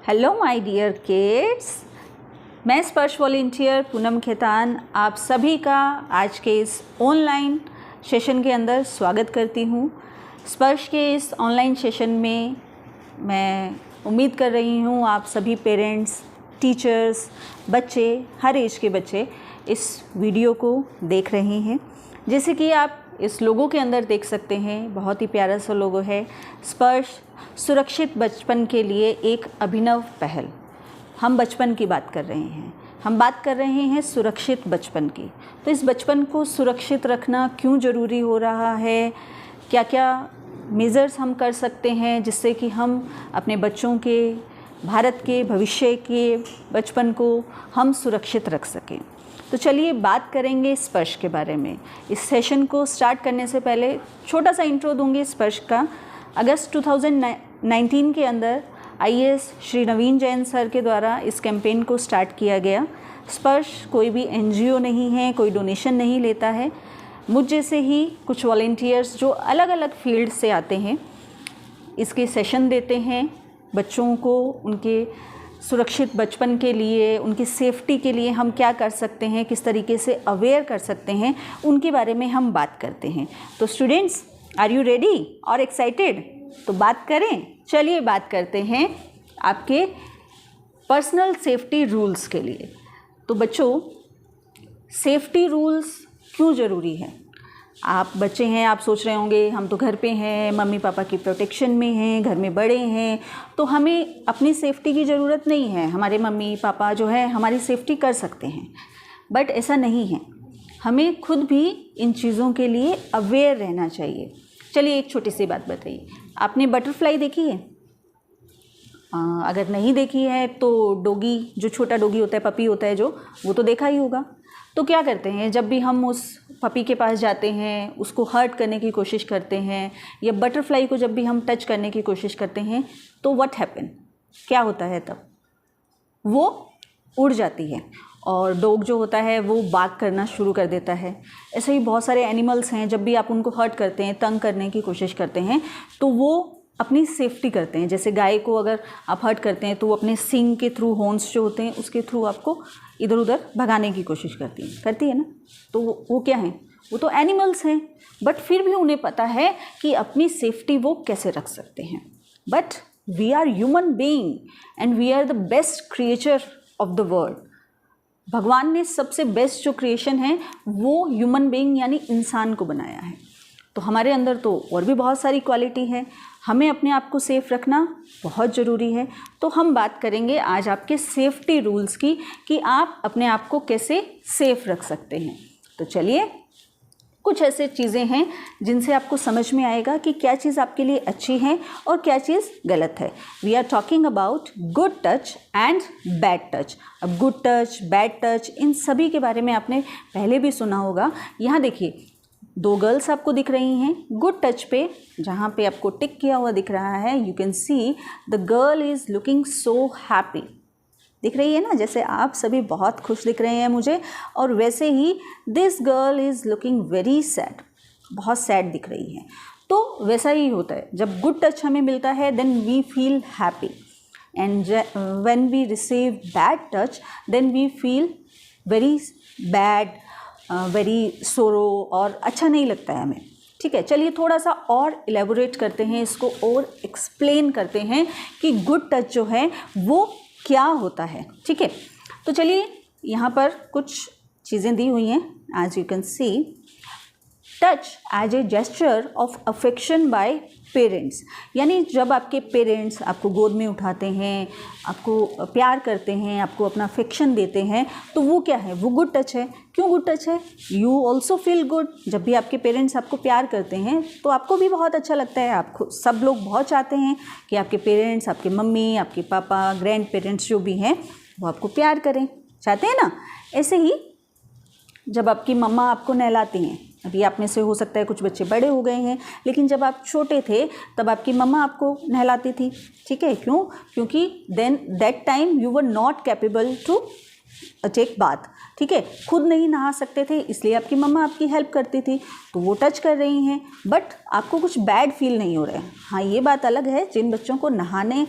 Hello my dear kids, मैं स्पर्श volunteer Poonam Khetan आप सभी का आज के इस ऑनलाइन सेशन के अंदर स्वागत करती हूँ। स्पर्श के इस ऑनलाइन सेशन में मैं उम्मीद कर रही हूँ आप सभी पेरेंट्स, टीचर्स, बच्चे, हर एज के बच्चे इस वीडियो को देख रहे हैं। जैसे कि आप इस लोगो के अंदर देख सकते हैं, बहुत ही प्यारा सा लोगो है। स्पर्श सुरक्षित बचपन के लिए एक अभिनव पहल। हम बचपन की बात कर रहे हैं, हम बात कर रहे हैं सुरक्षित बचपन की। तो इस बचपन को सुरक्षित रखना क्यों ज़रूरी हो रहा है, क्या क्या मेज़र्स हम कर सकते हैं जिससे कि हम अपने बच्चों के, भारत के भविष्य के बचपन को हम सुरक्षित रख सकें। तो चलिए बात करेंगे स्पर्श के बारे में। इस सेशन को स्टार्ट करने से पहले छोटा सा इंट्रो दूंगी स्पर्श का। अगस्त 2019 के अंदर आईएएस श्री नवीन जैन सर के द्वारा इस कैंपेन को स्टार्ट किया गया। स्पर्श कोई भी एनजीओ नहीं है, कोई डोनेशन नहीं लेता है। मुझ जैसे ही कुछ वॉलंटियर्स जो अलग अलग फील्ड से आते हैं, इसके सेशन देते हैं बच्चों को उनके सुरक्षित बचपन के लिए, उनकी सेफ्टी के लिए हम क्या कर सकते हैं, किस तरीके से अवेयर कर सकते हैं, उनके बारे में हम बात करते हैं। तो स्टूडेंट्स, आर यू रेडी और एक्साइटेड? तो बात करें। चलिए बात करते हैं आपके पर्सनल सेफ्टी रूल्स के लिए। तो बच्चों, सेफ्टी रूल्स क्यों ज़रूरी है? आप बच्चे हैं, आप सोच रहे होंगे हम तो घर पे हैं, मम्मी पापा की प्रोटेक्शन में हैं, घर में बड़े हैं, तो हमें अपनी सेफ्टी की ज़रूरत नहीं है, हमारे मम्मी पापा जो है हमारी सेफ्टी कर सकते हैं। बट ऐसा नहीं है, हमें खुद भी इन चीज़ों के लिए अवेयर रहना चाहिए। चलिए एक छोटी सी बात बताइए, आपने बटरफ्लाई देखी है? अगर नहीं देखी है तो डॉगी, जो छोटा डॉगी होता है, पपी होता है जो, वो तो देखा ही होगा। तो क्या करते हैं, जब भी हम उस पपी के पास जाते हैं, उसको हर्ट करने की कोशिश करते हैं, या बटरफ्लाई को जब भी हम टच करने की कोशिश करते हैं, तो व्हाट हैपन, क्या होता है तब? वो उड़ जाती है और डॉग जो होता है वो बार्क करना शुरू कर देता है। ऐसे ही बहुत सारे एनिमल्स हैं, जब भी आप उनको हर्ट करते हैं, तंग करने की कोशिश करते हैं, तो वो अपनी सेफ्टी करते हैं। जैसे गाय को अगर आप हर्ट करते हैं तो वो अपने सींग के थ्रू, हॉर्न्स जो होते हैं उसके थ्रू आपको इधर उधर भगाने की कोशिश करती है ना। तो वो क्या है, वो तो एनिमल्स हैं, बट फिर भी उन्हें पता है कि अपनी सेफ्टी वो कैसे रख सकते हैं। But we are human being and we are the best creature of the world. भगवान ने सबसे बेस्ट जो क्रिएशन है वो ह्यूमन बीइंग यानी इंसान को बनाया है। तो हमारे अंदर तो और भी बहुत सारी क्वालिटी है, हमें अपने आप को सेफ़ रखना बहुत ज़रूरी है। तो हम बात करेंगे आज आपके सेफ्टी रूल्स की कि आप अपने आप को कैसे सेफ़ रख सकते हैं। तो चलिए, कुछ ऐसे चीज़ें हैं जिनसे आपको समझ में आएगा कि क्या चीज़ आपके लिए अच्छी है और क्या चीज़ गलत है। We are talking about good touch and bad touch. अब गुड टच, बैड टच, इन सभी के बारे में आपने पहले भी सुना होगा। यहाँ देखिए, दो गर्ल्स आपको दिख रही हैं। गुड टच पे, जहाँ पे आपको टिक किया हुआ दिख रहा है, you can see the girl is looking so happy. दिख रही है ना, जैसे आप सभी बहुत खुश दिख रहे हैं मुझे, और वैसे ही this girl is looking very sad, बहुत सैड दिख रही है। तो वैसा ही होता है, जब गुड टच हमें मिलता है then we feel happy, and when we receive bad touch then we feel very bad, very sorrow, और अच्छा नहीं लगता है हमें। ठीक है, चलिए थोड़ा सा और इलेबोरेट करते हैं, इसको और एक्सप्लेन करते हैं कि गुड टच जो है वो क्या होता है। ठीक है, तो चलिए यहाँ पर कुछ चीज़ें दी हुई हैं। As you can see, touch as a gesture of affection by parents, यानी जब आपके पेरेंट्स आपको गोद में उठाते हैं, आपको प्यार करते हैं, आपको अपना अफेक्शन देते हैं, तो वो क्या है, वो गुड टच है। क्यों गुड टच है? You also feel good. जब भी आपके पेरेंट्स आपको प्यार करते हैं तो आपको भी बहुत अच्छा लगता है। आपको सब लोग बहुत चाहते हैं कि आपके पेरेंट्स, आपके मम्मी, आपके पापा, ग्रैंड पेरेंट्स जो भी हैं वो आपको प्यार करें, चाहते हैं ना। ऐसे ही जब आपकी मम्मा आपको नहलाती हैं, अभी आप में से हो सकता है कुछ बच्चे बड़े हो गए हैं, लेकिन जब आप छोटे थे तब आपकी मम्मा आपको नहलाती थी। ठीक है, क्यों? क्योंकि then that time you were not capable to take bath. ठीक है, खुद नहीं नहा सकते थे, इसलिए आपकी मम्मा आपकी हेल्प करती थी, तो वो टच कर रही हैं, बट आपको कुछ बैड फील नहीं हो रहा है। हाँ, ये बात अलग है, जिन बच्चों को नहाने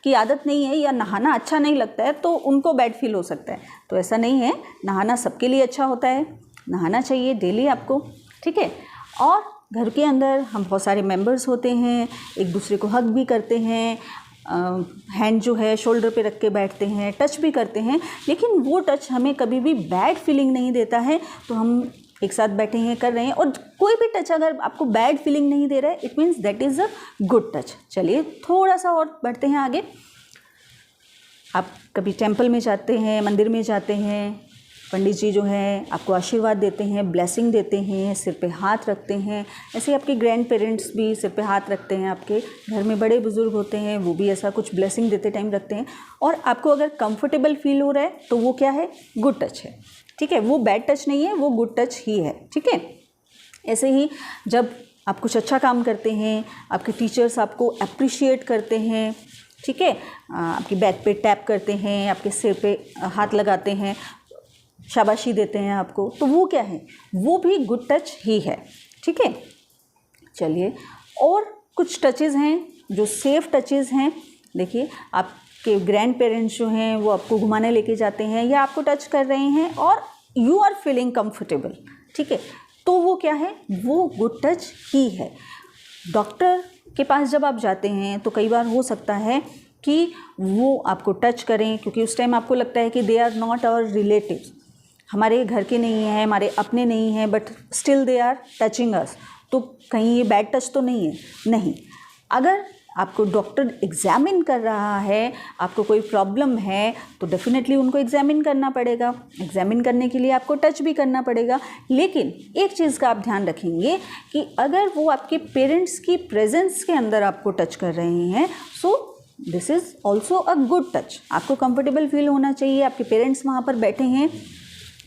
की आदत नहीं है या नहाना अच्छा नहीं लगता है तो उनको बैड फील हो सकता है। तो ऐसा नहीं है, नहाना सबके लिए अच्छा होता है, नहाना चाहिए डेली आपको, ठीक है। और घर के अंदर हम बहुत सारे मेंबर्स होते हैं, एक दूसरे को हग भी करते हैं, हैंड जो है शोल्डर पे रख के बैठते हैं, टच भी करते हैं, लेकिन वो टच हमें कभी भी बैड फीलिंग नहीं देता है। तो हम एक साथ बैठे हैं, कर रहे हैं, और कोई भी टच अगर आपको बैड फीलिंग नहीं दे रहा है, it means that is a good touch. चलिए थोड़ा सा और बढ़ते हैं आगे। आप कभी टेम्पल में जाते हैं, मंदिर में जाते हैं, पंडित जी जो हैं आपको आशीर्वाद देते हैं, ब्लेसिंग देते हैं, सिर पे हाथ रखते हैं। ऐसे आपके ग्रैंड पेरेंट्स भी सिर पे हाथ रखते हैं, आपके घर में बड़े बुजुर्ग होते हैं वो भी ऐसा कुछ ब्लेसिंग देते टाइम रखते हैं। और आपको अगर कंफर्टेबल फील हो रहा है तो वो क्या है, गुड टच है, ठीक है। वो बैड टच नहीं है, वो गुड टच ही है, ठीक है। ऐसे ही जब आप कुछ अच्छा काम करते हैं, आपके टीचर्स आपको अप्रिशिएट करते हैं, ठीक है, आपकी बैक पे टैप करते हैं, आपके सिर पे हाथ लगाते हैं, शाबाशी देते हैं आपको, तो वो क्या है, वो भी गुड टच ही है, ठीक है। चलिए और कुछ टचेस हैं जो सेफ टचेस हैं। देखिए आपके ग्रैंड पेरेंट्स जो हैं वो आपको घुमाने लेके जाते हैं या आपको टच कर रहे हैं और यू आर फीलिंग कंफर्टेबल, ठीक है, तो वो क्या है, वो गुड टच ही है। डॉक्टर के पास जब आप जाते हैं तो कई बार हो सकता है कि वो आपको टच करें, क्योंकि उस टाइम आपको लगता है कि they are not our relatives, हमारे घर के नहीं हैं, हमारे अपने नहीं हैं, but still they are touching us, तो कहीं ये बैड टच तो नहीं है, नहीं। अगर आपको डॉक्टर एग्ज़ामिन कर रहा है, आपको कोई प्रॉब्लम है, तो डेफिनेटली उनको एग्ज़ामिन करना पड़ेगा। एग्ज़ामिन करने के लिए आपको टच भी करना पड़ेगा, लेकिन एक चीज़ का आप ध्यान रखेंगे कि अगर वो आपके पेरेंट्स की प्रेजेंस के अंदर आपको टच कर रहे हैं, so this is also a good touch. आपको कंफर्टेबल फील होना चाहिए, आपके पेरेंट्स वहाँ पर बैठे हैं,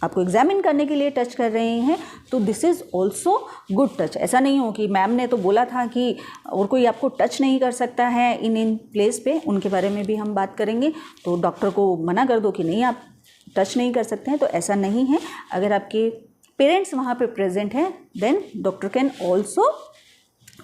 आपको एग्जामिन करने के लिए टच कर रहे हैं, तो this is also good touch. ऐसा नहीं हो कि मैम ने तो बोला था कि और कोई आपको टच नहीं कर सकता है इन प्लेस पे, उनके बारे में भी हम बात करेंगे, तो डॉक्टर को मना कर दो कि नहीं आप टच नहीं कर सकते हैं, तो ऐसा नहीं है। अगर आपके पेरेंट्स वहाँ पे प्रेजेंट हैं then doctor can also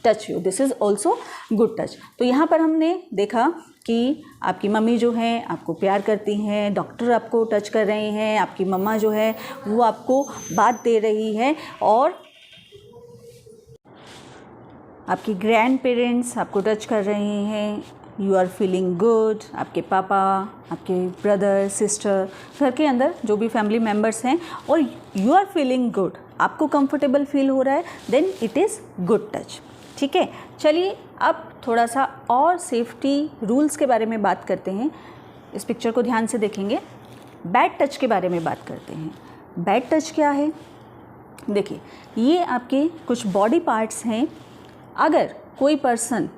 touch you, this is also good touch. तो यहाँ पर हमने देखा कि आपकी मम्मी जो है आपको प्यार करती हैं, डॉक्टर आपको टच कर रहे हैं, आपकी मम्मा जो है वो आपको बात दे रही है, और आपकी ग्रैंड पेरेंट्स आपको टच कर रहे हैं, यू आर फीलिंग गुड। आपके पापा, आपके ब्रदर, सिस्टर, घर के अंदर जो भी फैमिली मेम्बर्स हैं, और यू आर फीलिंग गुड, आपको कंफर्टेबल फील हो रहा है, then it is good touch, ठीक है। चलिए अब थोड़ा सा और सेफ्टी रूल्स के बारे में बात करते हैं। इस पिक्चर को ध्यान से देखेंगे, बैड टच के बारे में बात करते हैं। बैड टच क्या है, देखिए ये आपके कुछ बॉडी पार्ट्स हैं, अगर कोई पर्सन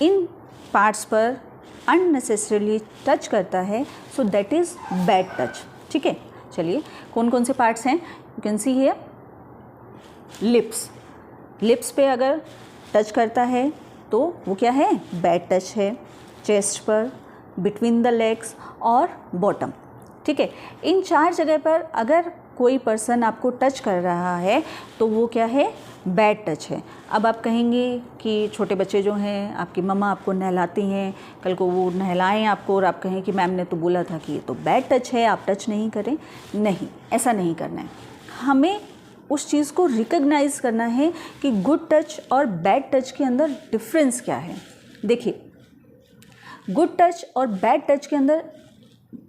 इन पार्ट्स पर अननेसेसरीली टच करता है, so that is bad touch, ठीक है। चलिए कौन कौन से पार्ट्स हैं, you can see here, lips, lips पे अगर टच करता है तो वो क्या है, बैड टच है। चेस्ट पर, बिटवीन द लेग्स और बॉटम, ठीक है, इन 4 जगह पर अगर कोई पर्सन आपको टच कर रहा है तो वो क्या है, बैड टच है। अब आप कहेंगे कि छोटे बच्चे जो हैं, आपकी मम्मा आपको नहलाती हैं, कल को वो नहलाएं आपको और आप कहें कि मैम ने तो बोला था कि ये तो बैड टच है, आप टच नहीं करें, नहीं, ऐसा नहीं करना है। हमें उस चीज़ को रिकग्नाइज़ करना है कि गुड टच और बैड टच के अंदर डिफरेंस क्या है। देखिए गुड टच और बैड टच के अंदर,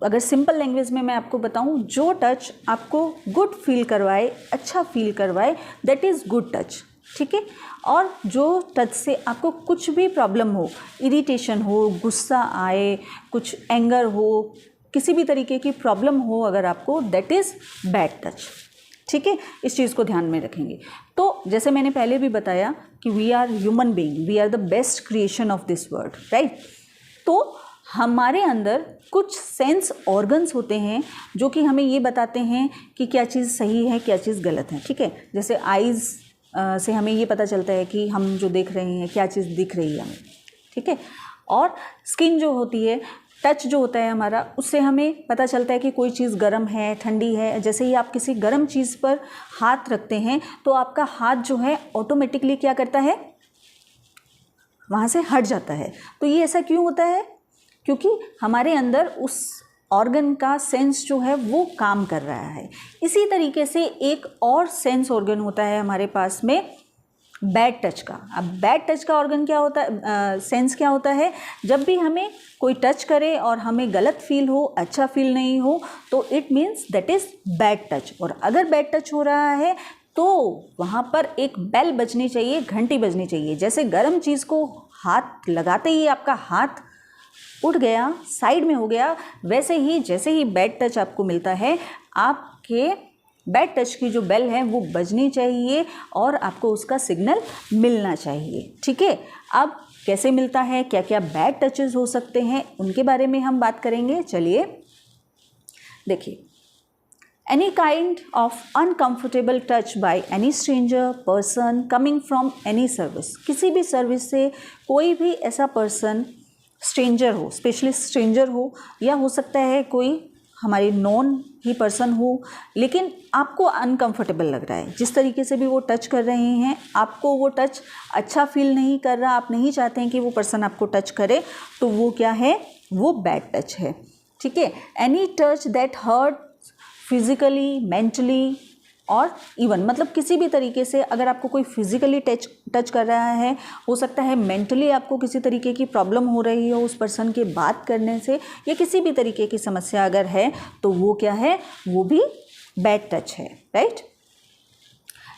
अगर सिंपल लैंग्वेज में मैं आपको बताऊं, जो टच आपको गुड फील करवाए, अच्छा फील करवाए, दैट इज़ गुड टच, ठीक है। और जो टच से आपको कुछ भी प्रॉब्लम हो, इरिटेशन हो, गुस्सा आए, कुछ एंगर हो, किसी भी तरीके की प्रॉब्लम हो अगर आपको, दैट इज़ बैड टच, ठीक है। इस चीज़ को ध्यान में रखेंगे। तो जैसे मैंने पहले भी बताया कि we are human being, we are the best creation of this world, right. तो हमारे अंदर कुछ सेंस ऑर्गन्स होते हैं जो कि हमें ये बताते हैं कि क्या चीज़ सही है, क्या चीज़ गलत है, ठीक है। जैसे आइज़ से हमें ये पता चलता है कि हम जो देख रहे हैं क्या चीज़ दिख रही है हमें, ठीक है। और स्किन जो होती है, टच जो होता है हमारा, उससे हमें पता चलता है कि कोई चीज़ गर्म है, ठंडी है। जैसे ही आप किसी गर्म चीज़ पर हाथ रखते हैं तो आपका हाथ जो है ऑटोमेटिकली क्या करता है, वहाँ से हट जाता है। तो ये ऐसा क्यों होता है, क्योंकि हमारे अंदर उस ऑर्गन का सेंस जो है वो काम कर रहा है। इसी तरीके से एक और सेंस ऑर्गन होता है हमारे पास में, बैड टच का। अब बैड टच का ऑर्गन क्या होता है, सेंस क्या होता है, जब भी हमें कोई टच करे और हमें गलत फील हो, अच्छा फील नहीं हो, तो it means that is bad touch. और अगर बैड टच हो रहा है तो वहाँ पर एक बेल बजनी चाहिए, घंटी बजनी चाहिए। जैसे गर्म चीज़ को हाथ लगाते ही आपका हाथ उठ गया, साइड में हो गया, वैसे ही जैसे ही बैड टच आपको मिलता है, आपके बैड टच की जो बेल है वो बजनी चाहिए और आपको उसका सिग्नल मिलना चाहिए। ठीक है, अब कैसे मिलता है, क्या क्या बैड टचेस हो सकते हैं, उनके बारे में हम बात करेंगे। चलिए देखिए, any kind of uncomfortable touch by any stranger person coming from any service. किसी भी सर्विस से कोई भी ऐसा पर्सन, स्ट्रेंजर हो, स्पेशली स्ट्रेंजर हो, या हो सकता है कोई हमारी नॉन ही पर्सन हो, लेकिन आपको अनकंफर्टेबल लग रहा है, जिस तरीके से भी वो टच कर रहे हैं, आपको वो टच अच्छा फील नहीं कर रहा, आप नहीं चाहते हैं कि वो पर्सन आपको टच करे, तो वो क्या है, वो बैड टच है। ठीक है, any touch that hurt physically, mentally और इवन, मतलब किसी भी तरीके से अगर आपको कोई फिजिकली टच कर रहा है, हो सकता है मेंटली आपको किसी तरीके की प्रॉब्लम हो रही हो उस पर्सन के बात करने से, या किसी भी तरीके की समस्या अगर है, तो वो क्या है, वो भी बैड टच है, right.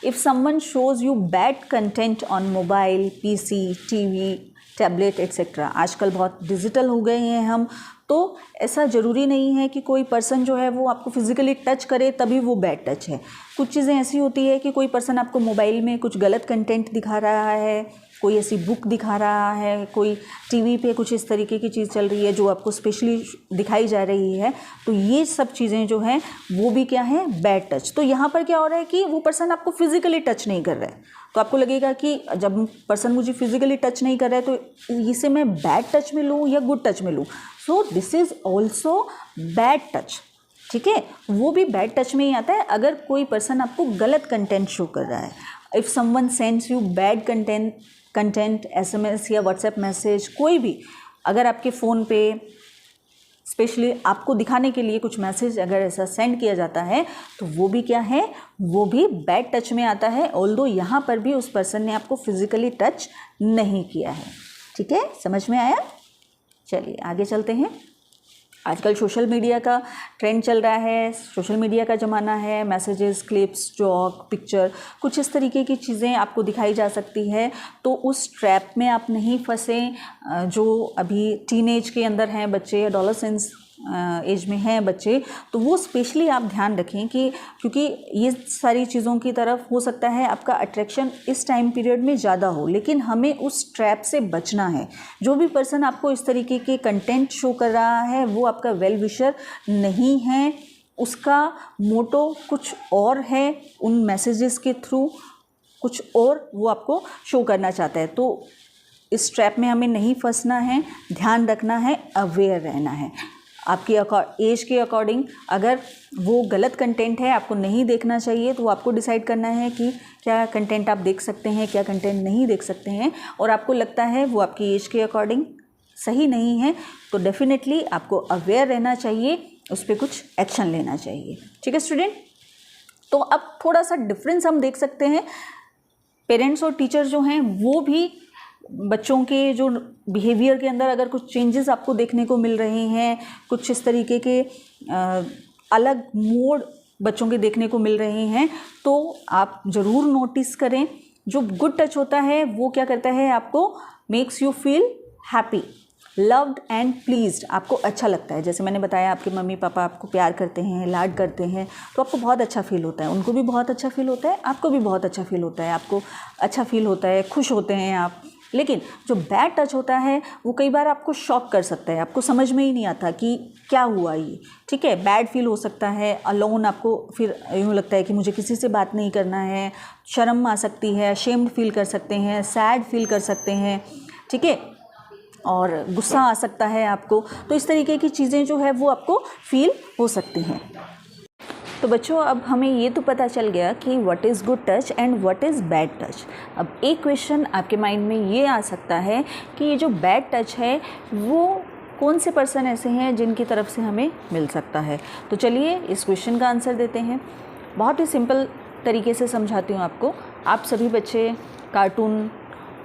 If someone shows you bad content on mobile, PC, TV, tablet etcetera. आजकल बहुत डिजिटल हो गए हैं हम, तो ऐसा ज़रूरी नहीं है कि कोई पर्सन जो है वो आपको फिज़िकली टच करे तभी वो बैड टच है। कुछ चीज़ें ऐसी होती है कि कोई पर्सन आपको मोबाइल में कुछ गलत कंटेंट दिखा रहा है, कोई ऐसी बुक दिखा रहा है, कोई टीवी पे कुछ इस तरीके की चीज़ चल रही है जो आपको स्पेशली दिखाई जा रही है, तो ये सब चीज़ें जो हैं वो भी क्या है, बैड टच। तो यहाँ पर क्या हो रहा है कि वो पर्सन आपको फिज़िकली टच नहीं कर रहा है, तो आपको लगेगा कि जब पर्सन मुझे फिज़िकली टच नहीं कर रहा है तो इसे मैं बैड टच में लूँ या गुड टच में लूँ। So this is also bad touch. ठीक है, वो भी बैड टच में ही आता है अगर कोई पर्सन आपको गलत कंटेंट शो कर रहा है। If someone sends you bad content SMS या व्हाट्सएप मैसेज, कोई भी अगर आपके फ़ोन पे स्पेशली आपको दिखाने के लिए कुछ मैसेज अगर ऐसा सेंड किया जाता है, तो वो भी क्या है, वो भी बैड टच में आता है, ऑल्दो यहाँ पर भी उस पर्सन ने आपको फिज़िकली टच नहीं किया है। ठीक है, समझ में आया। चलिए आगे चलते हैं। आजकल सोशल मीडिया का ट्रेंड चल रहा है, सोशल मीडिया का ज़माना है, मैसेजेस, क्लिप्स, जॉक, पिक्चर, कुछ इस तरीके की चीज़ें आपको दिखाई जा सकती है, तो उस ट्रैप में आप नहीं फंसें। जो अभी टीनेज के अंदर हैं बच्चे, एडोलेसेंस एज में हैं बच्चे, तो वो स्पेशली आप ध्यान रखें कि क्योंकि ये सारी चीज़ों की तरफ हो सकता है आपका अट्रैक्शन इस टाइम पीरियड में ज़्यादा हो, लेकिन हमें उस ट्रैप से बचना है। जो भी पर्सन आपको इस तरीके के कंटेंट शो कर रहा है वो आपका वेल विशर नहीं है, उसका मोटो कुछ और है, उन मैसेजेस के थ्रू कुछ और वो आपको शो करना चाहता है। तो इस ट्रैप में हमें नहीं फंसना है, ध्यान रखना है, अवेयर रहना है। आपकी एज के अकॉर्डिंग अगर वो गलत कंटेंट है, आपको नहीं देखना चाहिए, तो आपको डिसाइड करना है कि क्या कंटेंट आप देख सकते हैं, क्या कंटेंट नहीं देख सकते हैं, और आपको लगता है वो आपकी एज के अकॉर्डिंग सही नहीं है, तो डेफिनेटली आपको अवेयर रहना चाहिए, उस पर कुछ एक्शन लेना चाहिए। ठीक है स्टूडेंट, तो अब थोड़ा सा डिफरेंस हम देख सकते हैं। पेरेंट्स और टीचर जो हैं वो भी बच्चों के जो बिहेवियर के अंदर अगर कुछ चेंजेस आपको देखने को मिल रहे हैं, कुछ इस तरीके के अलग मोड बच्चों के देखने को मिल रहे हैं, तो आप ज़रूर नोटिस करें। जो गुड टच होता है वो क्या करता है, आपको makes you feel happy, loved and pleased, आपको अच्छा लगता है। जैसे मैंने बताया, आपके मम्मी पापा आपको प्यार करते हैं, लाड करते हैं, तो आपको बहुत अच्छा फील होता है, उनको भी बहुत अच्छा फील होता है, आपको भी बहुत अच्छा फील होता है, आपको अच्छा फील होता है, खुश होते हैं आप। लेकिन जो बैड टच होता है वो कई बार आपको शॉक कर सकता है, आपको समझ में ही नहीं आता कि क्या हुआ ये। ठीक है, बैड फील हो सकता है, अलोन, आपको फिर यूँ लगता है कि मुझे किसी से बात नहीं करना है, शर्म आ सकती है, अशेम्ड फील कर सकते हैं, सैड फील कर सकते हैं। ठीक है, और गुस्सा आ सकता है आपको, तो इस तरीके की चीज़ें जो है वो आपको फील हो सकती हैं। तो बच्चों, अब हमें ये तो पता चल गया कि what is good touch and what is bad touch. अब एक क्वेश्चन आपके माइंड में ये आ सकता है कि ये जो बैड टच है वो कौन से पर्सन ऐसे हैं जिनकी तरफ से हमें मिल सकता है। तो चलिए इस क्वेश्चन का आंसर देते हैं। बहुत ही सिंपल तरीके से समझाती हूँ आपको। आप सभी बच्चे कार्टून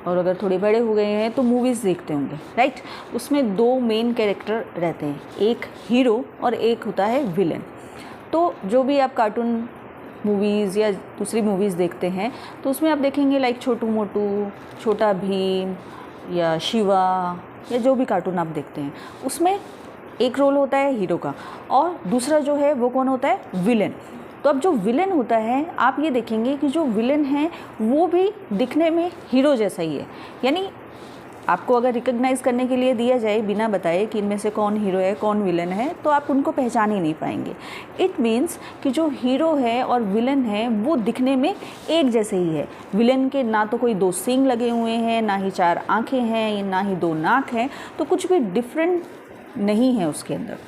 और अगर थोड़े बड़े हो गए हैं तो मूवीज़ देखते होंगे, राइट। उसमें दो मेन कैरेक्टर रहते हैं, एक हीरो और एक होता है विलन। तो जो भी आप कार्टून मूवीज़ या दूसरी मूवीज़ देखते हैं तो उसमें आप देखेंगे लाइक छोटू मोटू, छोटा भीम या शिवा या जो भी कार्टून आप देखते हैं, उसमें एक रोल होता है हीरो का और दूसरा जो है वो कौन होता है, विलन। तो अब जो विलन होता है, आप ये देखेंगे कि जो विलन है वो भी दिखने में हीरो जैसा ही है। यानी आपको अगर रिकग्नाइज़ करने के लिए दिया जाए बिना बताए कि इनमें से कौन हीरो है कौन विलन है, तो आप उनको पहचान ही नहीं पाएंगे। इट मीन्स कि जो हीरो है और विलन है वो दिखने में एक जैसे ही है। विलन के ना तो कोई दो सींग लगे हुए हैं, ना ही चार आँखें हैं, ना ही दो नाक हैं, तो कुछ भी डिफरेंट नहीं है उसके अंदर।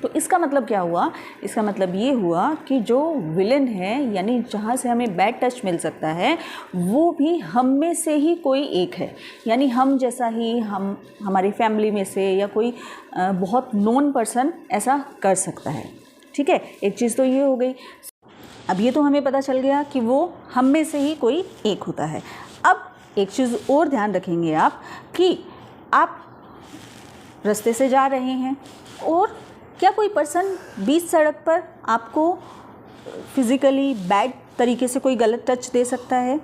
तो इसका मतलब क्या हुआ, इसका मतलब ये हुआ कि जो विलन है यानी जहाँ से हमें बैड टच मिल सकता है वो भी हम में से ही कोई एक है। यानी हम जैसा ही हम हमारी फैमिली में से या कोई बहुत नोन पर्सन ऐसा कर सकता है। ठीक है, एक चीज़ तो ये हो गई। अब ये तो हमें पता चल गया कि वो हम में से ही कोई एक होता है। अब एक चीज़ और ध्यान रखेंगे आप कि आप रास्ते से जा रहे हैं और क्या कोई पर्सन बीच सड़क पर आपको फिज़िकली बैड तरीके से कोई गलत टच दे सकता है?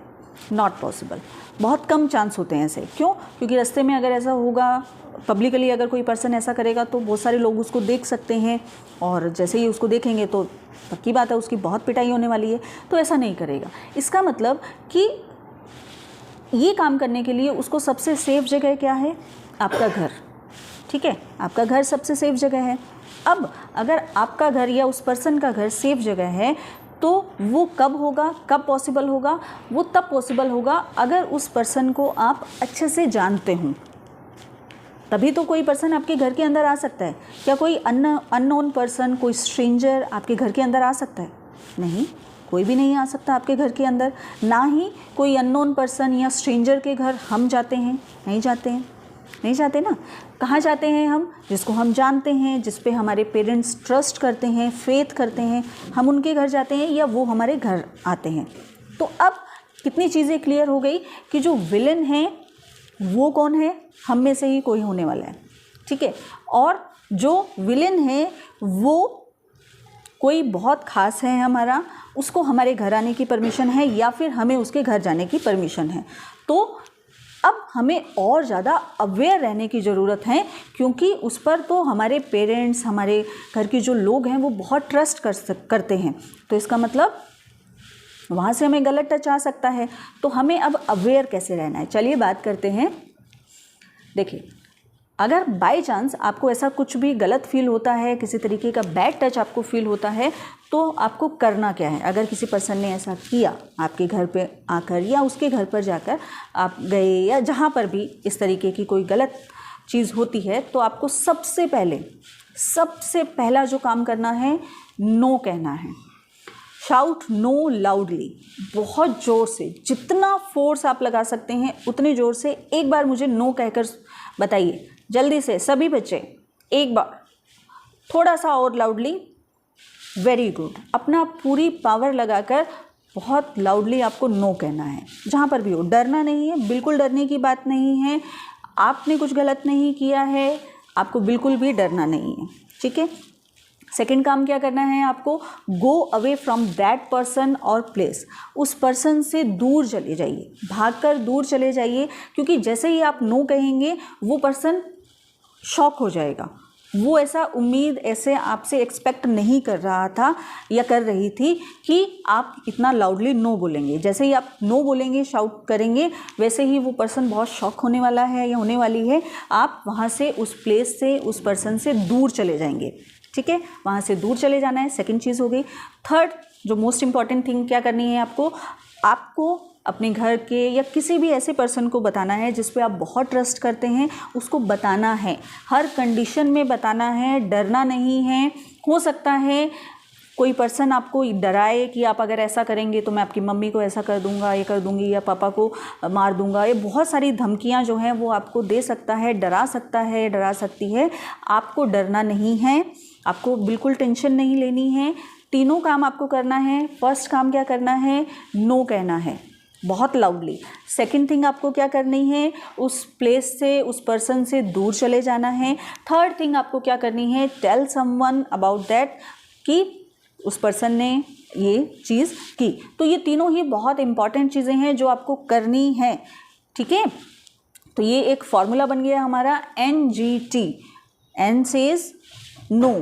Not possible. बहुत कम चांस होते हैं ऐसे। क्यों? क्योंकि रास्ते में अगर ऐसा होगा, पब्लिकली अगर कोई पर्सन ऐसा करेगा तो बहुत सारे लोग उसको देख सकते हैं और जैसे ही उसको देखेंगे तो पक्की बात है उसकी बहुत पिटाई होने वाली है। तो ऐसा नहीं करेगा। इसका मतलब कि ये काम करने के लिए उसको सबसे सेफ जगह क्या है? आपका घर। ठीक है, आपका घर सबसे सेफ जगह है। अब अगर आपका घर या उस पर्सन का घर सेफ जगह है तो वो कब होगा, कब पॉसिबल होगा? वो तब पॉसिबल होगा अगर उस पर्सन को आप अच्छे से जानते हों। तभी तो कोई पर्सन आपके घर के अंदर आ सकता है। क्या कोई अननोन पर्सन, कोई स्ट्रेंजर आपके घर के अंदर आ सकता है? नहीं, कोई भी नहीं आ सकता आपके घर के अंदर। ना ही कोई अननोन पर्सन या स्ट्रेंजर के घर हम जाते हैं, नहीं जाते हैं, नहीं जाते ना। कहाँ जाते हैं हम? जिसको हम जानते हैं, जिस पे हमारे पेरेंट्स ट्रस्ट करते हैं, फेथ करते हैं, हम उनके घर जाते हैं या वो हमारे घर आते हैं। तो अब कितनी चीज़ें क्लियर हो गई कि जो विलन है वो कौन है? हम में से ही कोई होने वाला है। ठीक है, और जो विलन है वो कोई बहुत ख़ास है हमारा, उसको हमारे घर आने की परमिशन है या फिर हमें उसके घर जाने की परमिशन है। तो अब हमें और ज़्यादा अवेयर रहने की ज़रूरत है क्योंकि उस पर तो हमारे पेरेंट्स, हमारे घर के जो लोग हैं वो बहुत ट्रस्ट करते हैं। तो इसका मतलब वहाँ से हमें गलत टच आ सकता है। तो हमें अब अवेयर कैसे रहना है, चलिए बात करते हैं। देखिए, अगर बाय चांस आपको ऐसा कुछ भी गलत फील होता है, किसी तरीके का बैड टच आपको फील होता है, तो आपको करना क्या है? अगर किसी पर्सन ने ऐसा किया आपके घर पे आकर या उसके घर पर जाकर आप गए या जहाँ पर भी इस तरीके की कोई गलत चीज़ होती है, तो आपको सबसे पहला जो काम करना है, नो कहना है। शाउट नो लाउडली, बहुत ज़ोर से, जितना फोर्स आप लगा सकते हैं उतने ज़ोर से एक बार मुझे नो कहकर बताइए। जल्दी से सभी बच्चे एक बार, थोड़ा सा और लाउडली। Very good. अपना पूरी पावर लगाकर बहुत लाउडली आपको नो कहना है, जहाँ पर भी हो। डरना नहीं है, बिल्कुल डरने की बात नहीं है। आपने कुछ गलत नहीं किया है, आपको बिल्कुल भी डरना नहीं है। ठीक है, सेकंड काम क्या करना है आपको? Go away from that person और प्लेस। उस पर्सन से दूर चले जाइए, भागकर दूर चले जाइए, क्योंकि जैसे ही आप नो कहेंगे वो पर्सन शॉक हो जाएगा। वो ऐसा उम्मीद ऐसे आपसे एक्सपेक्ट नहीं कर रहा था या कर रही थी कि आप इतना लाउडली नो बोलेंगे। जैसे ही आप नो बोलेंगे, शाउट करेंगे, वैसे ही वो पर्सन बहुत शॉक होने वाला है या होने वाली है। आप वहाँ से, उस प्लेस से, उस पर्सन से दूर चले जाएंगे। ठीक है, वहाँ से दूर चले जाना है। सेकंड चीज़ हो गई। थर्ड, जो मोस्ट इम्पॉर्टेंट थिंग क्या करनी है आपको अपने घर के या किसी भी ऐसे पर्सन को बताना है जिस पे आप बहुत ट्रस्ट करते हैं, उसको बताना है। हर कंडीशन में बताना है, डरना नहीं है। हो सकता है कोई पर्सन आपको डराए कि आप अगर ऐसा करेंगे तो मैं आपकी मम्मी को ऐसा कर दूंगा, ये कर दूंगी, या पापा को मार दूंगा, ये बहुत सारी धमकियां जो हैं वो आपको दे सकता है, डरा सकता है, डरा सकती है। आपको डरना नहीं है, आपको बिल्कुल टेंशन नहीं लेनी है। तीनों काम आपको करना है। फर्स्ट काम क्या करना है? नो कहना है बहुत लाउडली। सेकंड थिंग आपको क्या करनी है? उस प्लेस से, उस पर्सन से दूर चले जाना है। थर्ड थिंग आपको क्या करनी है? टेल समवन अबाउट दैट कि उस पर्सन ने ये चीज़ की। तो ये तीनों ही बहुत इंपॉर्टेंट चीज़ें हैं जो आपको करनी है, ठीक है। तो ये एक फॉर्मूला बन गया हमारा NGT। N says no,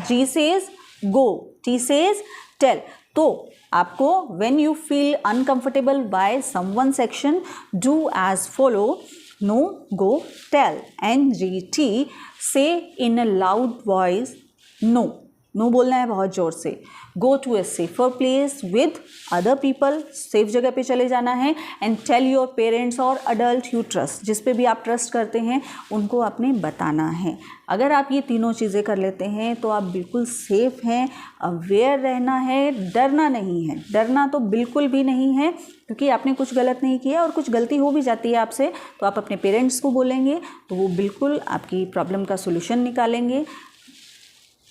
G says go, T says tell. तो आपको when you feel uncomfortable by someone section, do as follow: no, go, tell. NGT, say in a loud voice no. No बोलना है बहुत ज़ोर से। Go to a safer place with other people, safe जगह पे चले जाना है। एंड टेल योर पेरेंट्स और अडल्ट यू ट्रस्ट, जिस पे भी आप ट्रस्ट करते हैं उनको आपने बताना है। अगर आप ये तीनों चीज़ें कर लेते हैं तो आप बिल्कुल सेफ हैं। अवेयर रहना है, डरना नहीं है। डरना तो बिल्कुल भी नहीं है, क्योंकि आपने कुछ गलत नहीं किया और कुछ गलती हो भी जाती है आपसे तो आप अपने पेरेंट्स को बोलेंगे तो वो बिल्कुल आपकी प्रॉब्लम का सोल्यूशन निकालेंगे।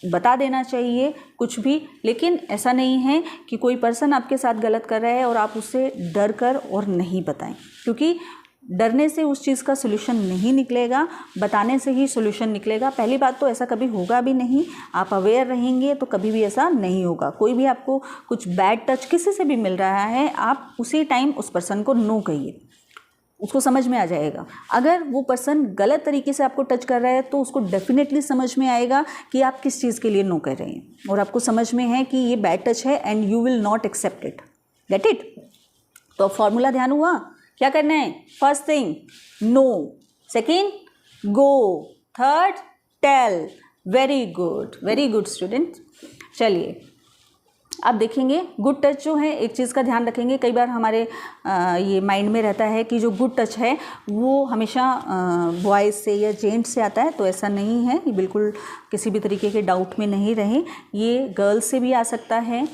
बता देना चाहिए कुछ भी, लेकिन ऐसा नहीं है कि कोई पर्सन आपके साथ गलत कर रहा है और आप उससे डर कर और नहीं बताएं, क्योंकि डरने से उस चीज़ का सोल्यूशन नहीं निकलेगा, बताने से ही सोल्यूशन निकलेगा। पहली बात तो ऐसा कभी होगा भी नहीं। आप अवेयर रहेंगे तो कभी भी ऐसा नहीं होगा। कोई भी आपको कुछ बैड टच किसी से भी मिल रहा है, आप उसी टाइम उस पर्सन को नो कहिए, उसको समझ में आ जाएगा। अगर वो पर्सन गलत तरीके से आपको टच कर रहा है तो उसको डेफिनेटली समझ में आएगा कि आप किस चीज़ के लिए नो कर रहे हैं, और आपको समझ में है कि ये बैड टच है and you will not accept it. Get it? तो फॉर्मूला ध्यान हुआ? क्या करना है? First thing no, second go, third tell. Very good student. चलिए अब देखेंगे गुड टच जो है, एक चीज़ का ध्यान रखेंगे। कई बार हमारे ये माइंड में रहता है कि जो गुड टच है वो हमेशा बॉयज़ से या जेंट्स से आता है, तो ऐसा नहीं है। ये बिल्कुल किसी भी तरीके के डाउट में नहीं रहें। ये गर्ल्स से भी आ सकता है,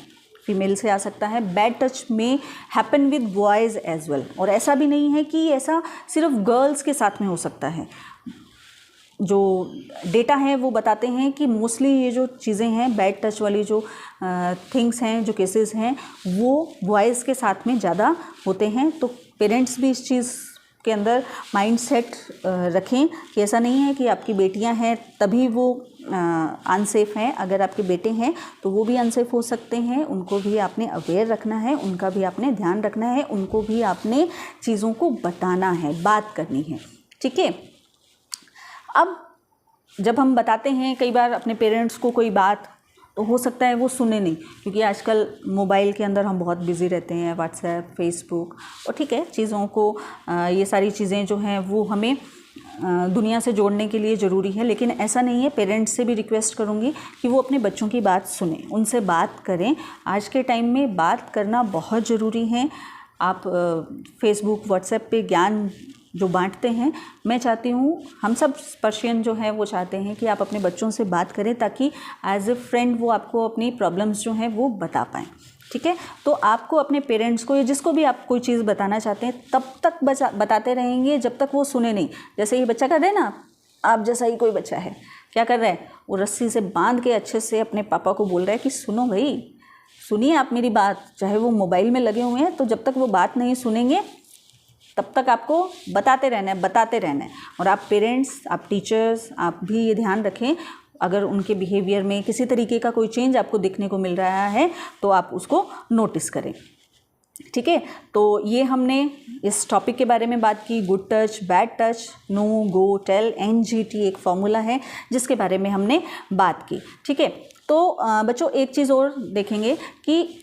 फीमेल से आ सकता है। बैड टच में happen with boys as well. और ऐसा भी नहीं है कि ऐसा सिर्फ गर्ल्स के साथ में हो सकता है। जो डेटा है वो बताते हैं कि मोस्टली ये जो चीज़ें हैं, बैड टच वाली जो थिंग्स हैं, जो केसेस हैं, वो बॉयज़ के साथ में ज़्यादा होते हैं। तो पेरेंट्स भी इस चीज़ के अंदर माइंड सेट रखें कि ऐसा नहीं है कि आपकी बेटियां हैं तभी वो अनसेफ हैं। अगर आपके बेटे हैं तो वो भी अनसेफ हो सकते हैं, उनको भी आपने अवेयर रखना है, उनका भी आपने ध्यान रखना है, उनको भी आपने चीज़ों को बताना है, बात करनी है, ठीक है। अब जब हम बताते हैं कई बार अपने पेरेंट्स को कोई बात, तो हो सकता है वो सुने नहीं, क्योंकि आजकल मोबाइल के अंदर हम बहुत बिज़ी रहते हैं, व्हाट्सएप, फेसबुक, और ठीक है चीज़ों को ये सारी चीज़ें जो हैं वो हमें दुनिया से जोड़ने के लिए ज़रूरी है। लेकिन ऐसा नहीं है। पेरेंट्स से भी रिक्वेस्ट करूँगी कि वो अपने बच्चों की बात सुनें, उनसे बात करें। आज के टाइम में बात करना बहुत ज़रूरी है। आप फेसबुक, व्हाट्सएप पे ज्ञान जो बांटते हैं, मैं चाहती हूँ, हम सब पर्शियन जो है वो चाहते हैं कि आप अपने बच्चों से बात करें, ताकि एज ए फ्रेंड वो आपको अपनी प्रॉब्लम्स जो हैं वो बता पाएँ, ठीक है। तो आपको अपने पेरेंट्स को या जिसको भी आप कोई चीज़ बताना चाहते हैं तब तक बताते रहेंगे जब तक वो सुने नहीं। जैसे ये बच्चा कर रहे हैं ना, आप जैसा ही कोई बच्चा है, क्या कर रहा है, वो रस्सी से बांध के अच्छे से अपने पापा को बोल रहा है कि सुनो भाई, सुनिए आप मेरी बात। चाहे वो मोबाइल में लगे हुए हैं, तो जब तक वो बात नहीं सुनेंगे तब तक आपको बताते रहना है। और आप पेरेंट्स, आप टीचर्स, आप भी ये ध्यान रखें, अगर उनके बिहेवियर में किसी तरीके का कोई चेंज आपको देखने को मिल रहा है तो आप उसको नोटिस करें, ठीक है। तो ये हमने इस टॉपिक के बारे में बात की, good touch, bad touch, no, go, tell, NGT एक फॉर्मूला है जिसके बारे में हमने बात की, ठीक है। तो बच्चों एक चीज़ और देखेंगे कि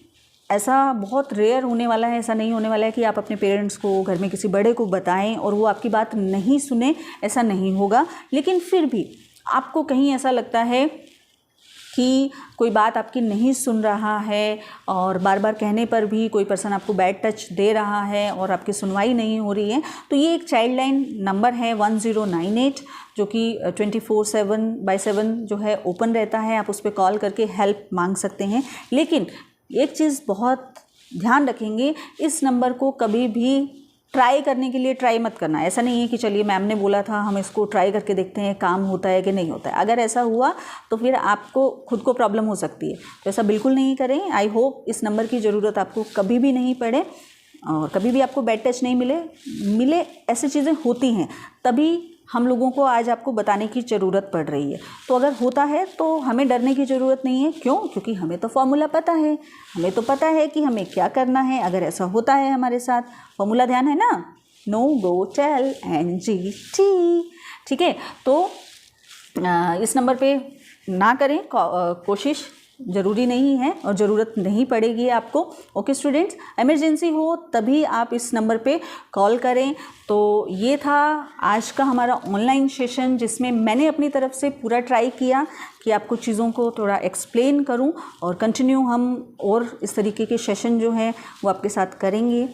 ऐसा बहुत रेयर होने वाला है, ऐसा नहीं होने वाला है कि आप अपने पेरेंट्स को, घर में किसी बड़े को बताएं और वो आपकी बात नहीं सुने, ऐसा नहीं होगा। लेकिन फिर भी आपको कहीं ऐसा लगता है कि कोई बात आपकी नहीं सुन रहा है और बार बार कहने पर भी कोई पर्सन आपको बैड टच दे रहा है और आपकी सुनवाई नहीं हो रही है, तो ये एक चाइल्ड लाइन नंबर है 1098 जो कि 24/7 जो है ओपन रहता है। आप उस पर कॉल करके हेल्प मांग सकते हैं। लेकिन एक चीज़ बहुत ध्यान रखेंगे, इस नंबर को कभी भी ट्राई करने के लिए ट्राई मत करना। ऐसा नहीं है कि चलिए मैम ने बोला था हम इसको ट्राई करके देखते हैं काम होता है कि नहीं होता है। अगर ऐसा हुआ तो फिर आपको खुद को प्रॉब्लम हो सकती है, तो ऐसा बिल्कुल नहीं करें। आई होप इस नंबर की ज़रूरत आपको कभी भी नहीं पड़े और कभी भी आपको बैड टच नहीं मिले ऐसी चीज़ें होती हैं, तभी हम लोगों को आज आपको बताने की ज़रूरत पड़ रही है। तो अगर होता है तो हमें डरने की ज़रूरत नहीं है। क्यों? क्योंकि हमें तो फॉर्मूला पता है, हमें तो पता है कि हमें क्या करना है अगर ऐसा होता है हमारे साथ। फॉर्मूला ध्यान है ना, नो गो टेल NGT। ठीक है, तो इस नंबर पे ना करें कोशिश, ज़रूरी नहीं है और ज़रूरत नहीं पड़ेगी आपको। ओके स्टूडेंट्स, इमरजेंसी हो तभी आप इस नंबर पे कॉल करें। तो ये था आज का हमारा ऑनलाइन सेशन, जिसमें मैंने अपनी तरफ से पूरा ट्राई किया कि आपको चीज़ों को थोड़ा एक्सप्लेन करूं और कंटिन्यू हम और इस तरीके के सेशन जो हैं वो आपके साथ करेंगे।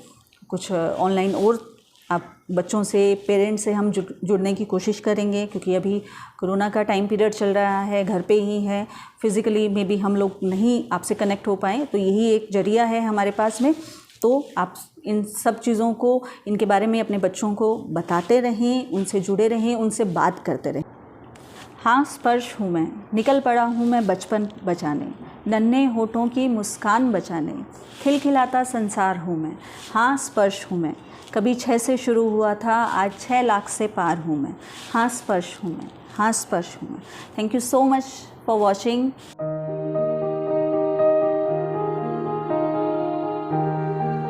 कुछ ऑनलाइन और आप बच्चों से, पेरेंट्स से हम जुड़ने की कोशिश करेंगे, क्योंकि अभी कोरोना का टाइम पीरियड चल रहा है, घर पे ही है, फिज़िकली में भी हम लोग नहीं आपसे कनेक्ट हो पाए, तो यही एक जरिया है हमारे पास में। तो आप इन सब चीज़ों को, इनके बारे में अपने बच्चों को बताते रहें, उनसे जुड़े रहें, उनसे बात करते रहें। हाँ स्पर्श हूँ मैं, निकल पड़ा हूँ मैं बचपन बचाने, नन्हे होठों की मुस्कान बचाने, खिलखिलाता संसार हूँ मैं। हाँ स्पर्श हूँ मैं, कभी 6 से शुरू हुआ था, आज 6 लाख से पार हूँ मैं। हाँ स्पर्श हूँ मैं, हाँ स्पर्श हूँ मैं। Thank you so much for watching.